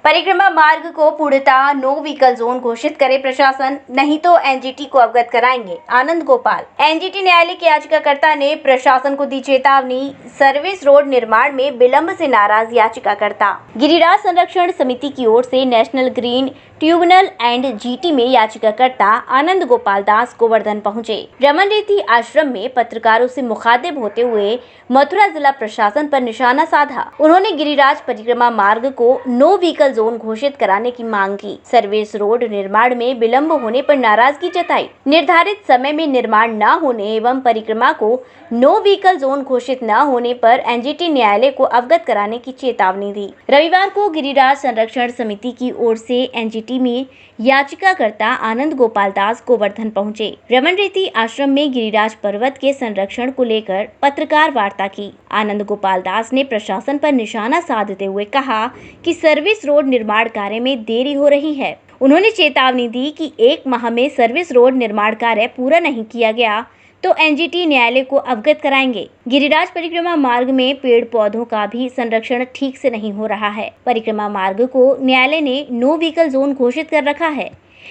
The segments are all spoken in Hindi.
परिक्रमा मार्ग को पूर्णतः नो व्हीकल जोन घोषित करे प्रशासन, नहीं तो एनजीटी को अवगत कराएंगे। आनंद गोपाल। एनजीटी न्यायालय के याचिकाकर्ता ने प्रशासन को दी चेतावनी। सर्विस रोड निर्माण में विलंब से नाराज याचिकाकर्ता। गिरिराज संरक्षण समिति की ओर से national green tribunal and GT में याचिकाकर्ता आनंद गोपाल दास गोवर्धन पहुंचे। रमन रेती आश्रम में पत्रकारों से मुखातिब होते हुए मथुरा जिला प्रशासन पर निशाना साधा। उन्होंने गिरिराज परिक्रमा मार्ग को नो व्हीकल जोन घोषित कराने की मांग की। सर्विस रोड निर्माण में विलंब होने पर नाराजगी जताई। निर्धारित समय में निर्माण न होने एवं परिक्रमा को नो व्हीकल जोन घोषित न होने पर एनजीटी न्यायालय को अवगत कराने की चेतावनी दी। रविवार को गिरिराज संरक्षण समिति की ओर से एनजीटी में याचिकाकर्ता आनंद गोपाल दास गोवर्धन पहुंचे। रमन रेती आश्रम में गिरिराज पर्वत के संरक्षण को लेकर पत्रकार वार्ता की। आनंद गोपाल दास ने प्रशासन पर निशाना साधते हुए कहा कि सर्विस रोड निर्माण कार्य में देरी हो रही है। उन्होंने चेतावनी दी कि 1 माह में सर्विस रोड निर्माण कार्य पूरा नहीं किया गया तो एनजीटी न्यायालय को अवगत कराएंगे। गिरिराज परिक्रमा मार्ग में पेड़ पौधों का भी संरक्षण ठीक से नहीं हो रहा है। परिक्रमा मार्ग को न्यायालय ने नो व्हीकल जोन घोषित कर रखा है,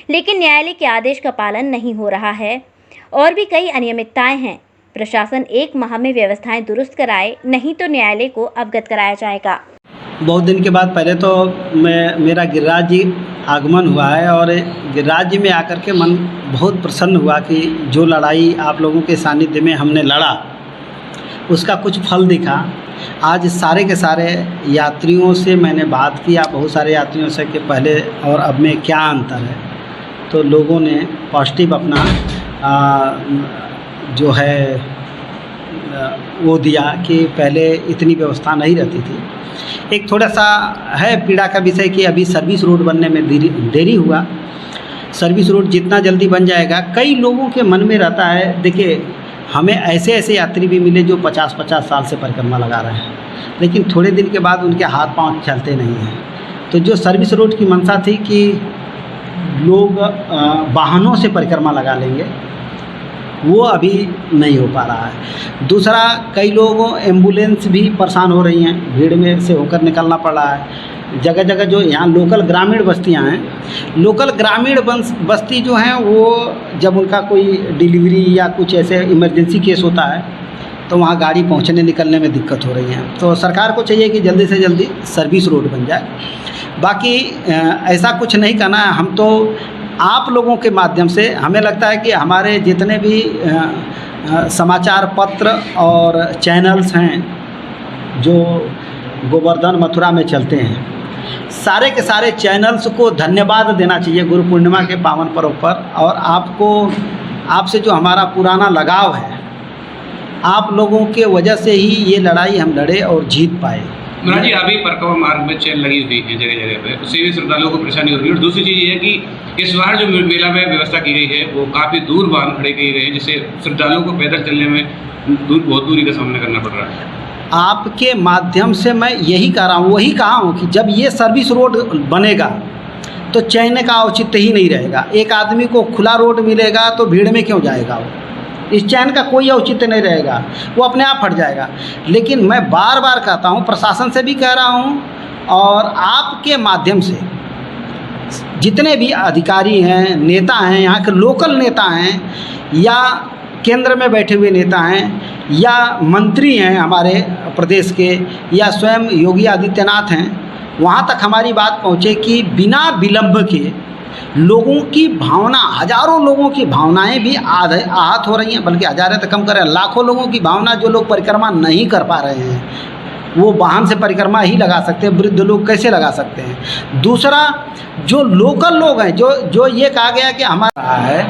लेकिन न्यायालय के आदेश का पालन नहीं हो रहा है और भी कई अनियमितताएं हैं। प्रशासन 1 माह में व्यवस्थाएं दुरुस्त कराए, नहीं तो न्यायालय को अवगत कराया जाएगा। बहुत दिन के बाद पहले तो मेरा गिरिराज जी आगमन हुआ है और गिरिराज जी में आकर के मन बहुत प्रसन्न हुआ कि जो लड़ाई आप लोगों के सानिध्य में हमने लड़ा उसका कुछ फल दिखा। आज सारे के सारे यात्रियों से मैंने बात किया, बहुत सारे यात्रियों से कि पहले और अब में क्या अंतर है, तो लोगों ने पॉजिटिव अपना जो है वो दिया कि पहले इतनी व्यवस्था नहीं रहती थी। एक थोड़ा सा है पीड़ा का विषय कि अभी सर्विस रोड बनने में देरी हुआ। सर्विस रोड जितना जल्दी बन जाएगा, कई लोगों के मन में रहता है, देखिए हमें ऐसे यात्री भी मिले जो 50-50 साल से परिक्रमा लगा रहे हैं, लेकिन थोड़े दिन के बाद उनके हाथ पांव चलते नहीं हैं। तो जो सर्विस रोड की मंशा थी कि लोग वाहनों से परिक्रमा लगा लेंगे, वो अभी नहीं हो पा रहा है। दूसरा, कई लोगों एम्बुलेंस भी परेशान हो रही हैं, भीड़ में से होकर निकलना पड़ रहा है। जगह जगह जो यहाँ लोकल ग्रामीण बस्तियाँ हैं, लोकल ग्रामीण बस्ती जो हैं वो जब उनका कोई डिलीवरी या कुछ ऐसे इमरजेंसी केस होता है तो वहाँ गाड़ी पहुँचने निकलने में दिक्कत हो रही है। तो सरकार को चाहिए कि जल्दी से जल्दी सर्विस रोड बन जाए। बाकी ऐसा कुछ नहीं करना है। हम तो आप लोगों के माध्यम से, हमें लगता है कि हमारे जितने भी समाचार पत्र और चैनल्स हैं जो गोवर्धन मथुरा में चलते हैं, सारे के सारे चैनल्स को धन्यवाद देना चाहिए गुरु पूर्णिमा के पावन पर्व पर। और आपसे जो हमारा पुराना लगाव है, आप लोगों के वजह से ही ये लड़ाई हम लड़े और जीत पाए। महाराज जी, अभी परिक्रमा मार्ग में चेन लगी हुई है जगह जगह पे, उससे भी श्रद्धालुओं को परेशानी हो रही है। और दूसरी चीज़ ये है कि इस बार जो मेला में व्यवस्था की गई है वो काफ़ी दूर वाहन खड़े किए गए हैं, जिससे श्रद्धालुओं को पैदल चलने में बहुत दूरी का सामना करना पड़ रहा है। आपके माध्यम से मैं यही कह रहा हूँ, वही कहा हूँ कि जब ये सर्विस रोड बनेगा तो चैन का औचित्य ही नहीं रहेगा। एक आदमी को खुला रोड मिलेगा तो भीड़ में क्यों जाएगा वो, इस चैन का कोई औचित्य नहीं रहेगा, वो अपने आप फट जाएगा। लेकिन मैं बार बार कहता हूँ, प्रशासन से भी कह रहा हूँ और आपके माध्यम से जितने भी अधिकारी हैं, नेता हैं, यहाँ के लोकल नेता हैं या केंद्र में बैठे हुए नेता हैं या मंत्री हैं हमारे प्रदेश के या स्वयं योगी आदित्यनाथ हैं, वहाँ तक हमारी बात पहुँचे कि बिना विलंब के लोगों की भावना, हजारों लोगों की भावनाएं भी आहत हो रही हैं, बल्कि हजारें तो कम कर रहे हैं, लाखों लोगों की भावना, जो लोग परिक्रमा नहीं कर पा रहे हैं वो वाहन से परिक्रमा ही लगा सकते हैं, वृद्ध लोग कैसे लगा सकते हैं। दूसरा, जो लोकल लोग हैं, जो ये कहा गया कि हमारा है,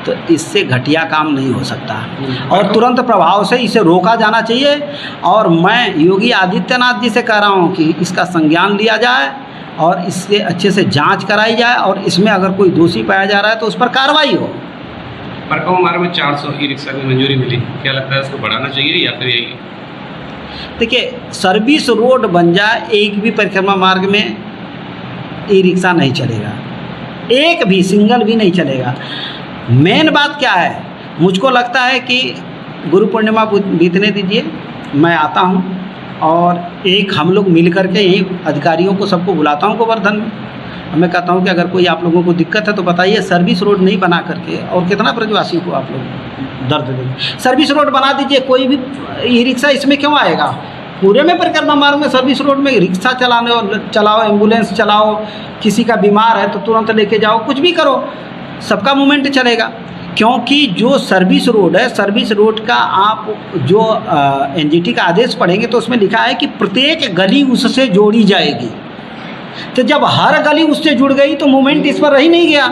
तो इससे घटिया काम नहीं हो सकता और तुरंत प्रभाव से इसे रोका जाना चाहिए। और मैं योगी आदित्यनाथ जी से कह रहा हूँ कि इसका संज्ञान लिया जाए और इससे अच्छे से जांच कराई जाए और इसमें अगर कोई दोषी पाया जा रहा है तो उस पर कार्रवाई हो। परिक्रमा मार्ग में 400 ई-रिक्शा की मंजूरी मिली, क्या लगता है उसको बढ़ाना चाहिए या फिर यही? देखिए, सर्विस रोड बन जाए, एक भी परिक्रमा मार्ग में ई-रिक्शा नहीं चलेगा, एक भी सिंगल भी नहीं चलेगा। मेन बात क्या है, मुझको लगता है कि गुरु पूर्णिमा बीतने दीजिए, मैं आता हूँ और एक हम लोग मिल करके यही अधिकारियों को सबको बुलाता हूँ गोवर्धन में। मैं कहता हूँ कि अगर कोई आप लोगों को दिक्कत है तो बताइए, सर्विस रोड नहीं बना करके और कितना ब्रजवासियों को आप लोग दर्द देंगे। सर्विस रोड बना दीजिए, कोई भी ई रिक्शा इसमें क्यों आएगा? पूरे में परिक्रमा मार्ग में सर्विस रोड में रिक्शा चलाओ, एम्बुलेंस चलाओ, किसी का बीमार है तो तुरंत लेके जाओ, कुछ भी करो, सबका मूवमेंट चलेगा। क्योंकि जो सर्विस रोड है, सर्विस रोड का आप जो एनजीटी का आदेश पढ़ेंगे तो उसमें लिखा है कि प्रत्येक गली उससे जोड़ी जाएगी। तो जब हर गली उससे जुड़ गई तो मूवमेंट इस पर रह ही नहीं गया।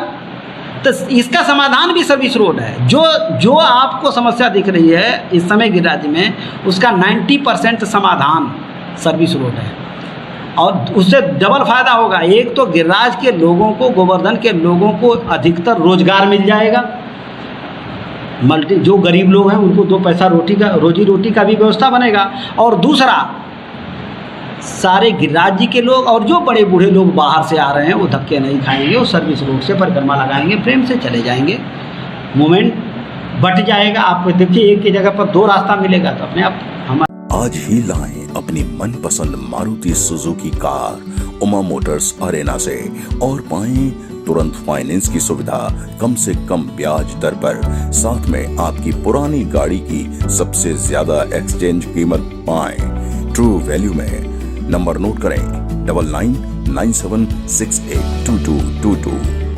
तो इसका समाधान भी सर्विस रोड है। जो आपको समस्या दिख रही है इस समय गिरिराज में, उसका 90% समाधान सर्विस रोड है और उससे डबल फायदा होगा। एक तो गिरिराज के लोगों को, गोवर्धन के लोगों को अधिकतर रोजगार मिल जाएगा, जो गरीब लोग हैं उनको 2 पैसा रोजी रोटी का भी व्यवस्था बनेगा, और दूसरा सारे गिरिराज जी के लोग और जो बड़े बूढ़े लोग बाहर से आ रहे हैं वो धक्के नहीं खाएंगे, वो सर्विस रोड से परिक्रमा लगाएंगे, प्रेम से चले जाएंगे, मूवमेंट बट जाएगा। आप देखिए एक ही जगह पर 2 रास्ता मिलेगा तो अपने आप आज ही लाएं अपनी मनपसंद Maruti Suzuki car Uma Motors Arena से और पाएं तुरंत फाइनेंस की सुविधा कम से कम ब्याज दर पर, साथ में आपकी पुरानी गाड़ी की सबसे ज्यादा एक्सचेंज कीमत पाएं ट्रू वैल्यू में। नंबर नोट करें 9997682222।